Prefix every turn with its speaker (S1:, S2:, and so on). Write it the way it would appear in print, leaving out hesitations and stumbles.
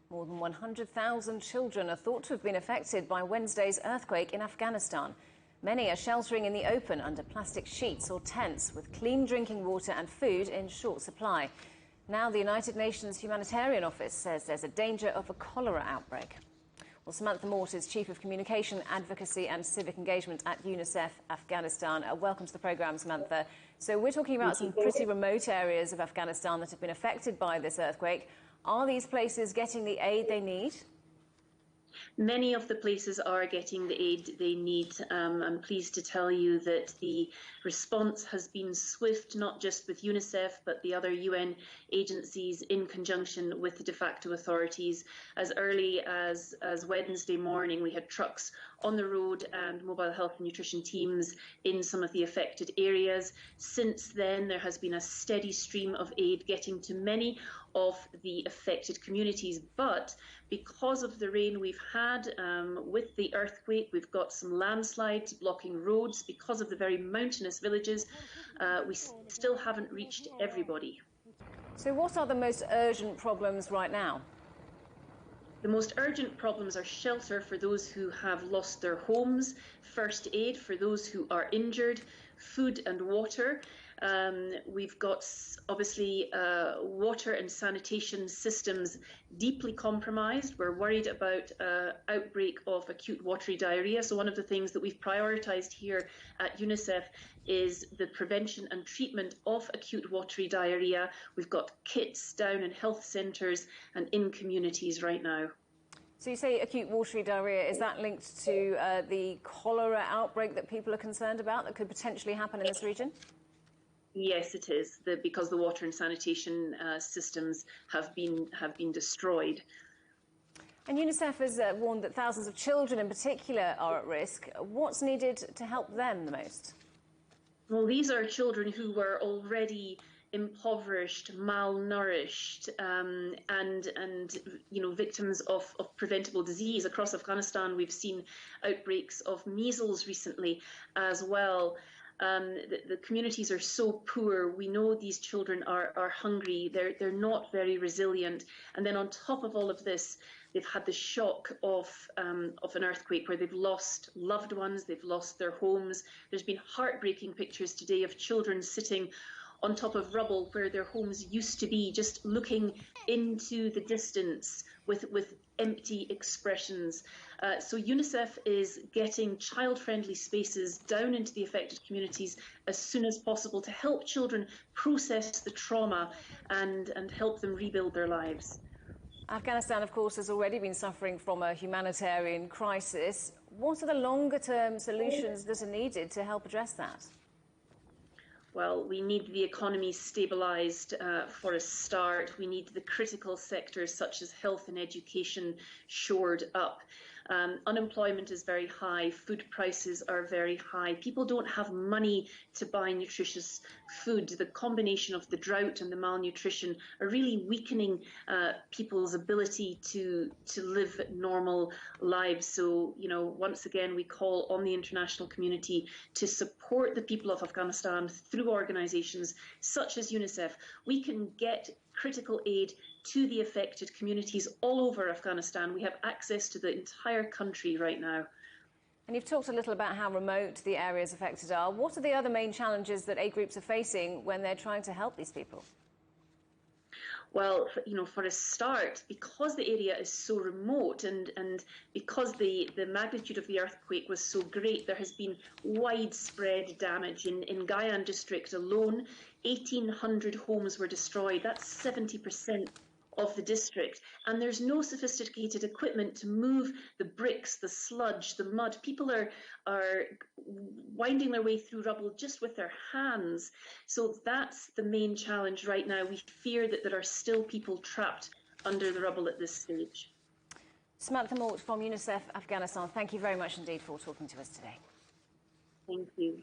S1: More than 100,000 children are thought to have been affected by Wednesday's earthquake in Afghanistan. Many are sheltering in the open under plastic sheets or tents, with clean drinking water and food in short supply. Now the United Nations Humanitarian Office says there's a danger of a cholera outbreak. Well, Samantha Mort is Chief of Communication, Advocacy and Civic Engagement at UNICEF Afghanistan. Welcome to the programme, Samantha. So we're talking about some pretty remote areas of Afghanistan that have been affected by this earthquake. Are these places getting the aid they need?
S2: Many of the places are getting the aid they need. I'm pleased to tell you that the response has been swift, not just with UNICEF, but the other UN agencies in conjunction with the de facto authorities. As early as Wednesday morning, we had trucks on the road and mobile health and nutrition teams in some of the affected areas. Since then, there has been a steady stream of aid getting to many of the affected communities. But because of the rain we've had with the earthquake, we've got some landslides blocking roads. Because of the very mountainous villages, we still haven't reached everybody.
S1: So what are the most urgent problems right now?
S2: The most urgent problems are shelter for those who have lost their homes, first aid for those who are injured, food and water. We've got obviously water and sanitation systems deeply compromised. We're worried about outbreak of acute watery diarrhea. So one of the things that we've prioritised here at UNICEF is the prevention and treatment of acute watery diarrhea. We've got kits down in health centres and in communities right now.
S1: So you say acute watery diarrhea, is that linked to the cholera outbreak that people are concerned about that could potentially happen in this region?
S2: Yes, it is, because the water and sanitation systems have been destroyed.
S1: And UNICEF has warned that thousands of children in particular are at risk. What's needed to help them the most?
S2: Well, these are children who were already impoverished, malnourished, and victims of preventable disease. Across Afghanistan, we've seen outbreaks of measles recently as well. The communities are so poor. We know these children are hungry. They're not very resilient. And then on top of all of this, they've had the shock of an earthquake where they've lost loved ones, they've lost their homes. There's been heartbreaking pictures today of children sitting on top of rubble where their homes used to be, just looking into the distance with empty expressions. So UNICEF is getting child-friendly spaces down into the affected communities as soon as possible to help children process the trauma and help them rebuild their lives.
S1: Afghanistan, of course, has already been suffering from a humanitarian crisis. What are the longer-term solutions that are needed to help address that?
S2: Well, we need the economy stabilised for a start. We need the critical sectors such as health and education shored up. Unemployment is very high, food prices are very high. People don't have money to buy nutritious food. The combination of the drought and the malnutrition are really weakening people's ability to live normal lives. So, once again, we call on the international community to support the people of Afghanistan through organisations such as UNICEF. We can get critical aid to the affected communities all over Afghanistan. We have access to the entire country right now.
S1: And you've talked a little about how remote the areas affected are. What are the other main challenges that aid groups are facing when they're trying to help these people?
S2: Well, for a start, because the area is so remote and because the magnitude of the earthquake was so great, there has been widespread damage. In Gayan district alone, 1,800 homes were destroyed. That's 70% of the district, and there's no sophisticated equipment to move the bricks, the sludge, the mud. People are winding their way through rubble just with their hands. So that's the main challenge right now. We fear that there are still people trapped under the rubble at this stage.
S1: Samantha Mort from UNICEF Afghanistan, thank you very much indeed for talking to us today.
S2: Thank you.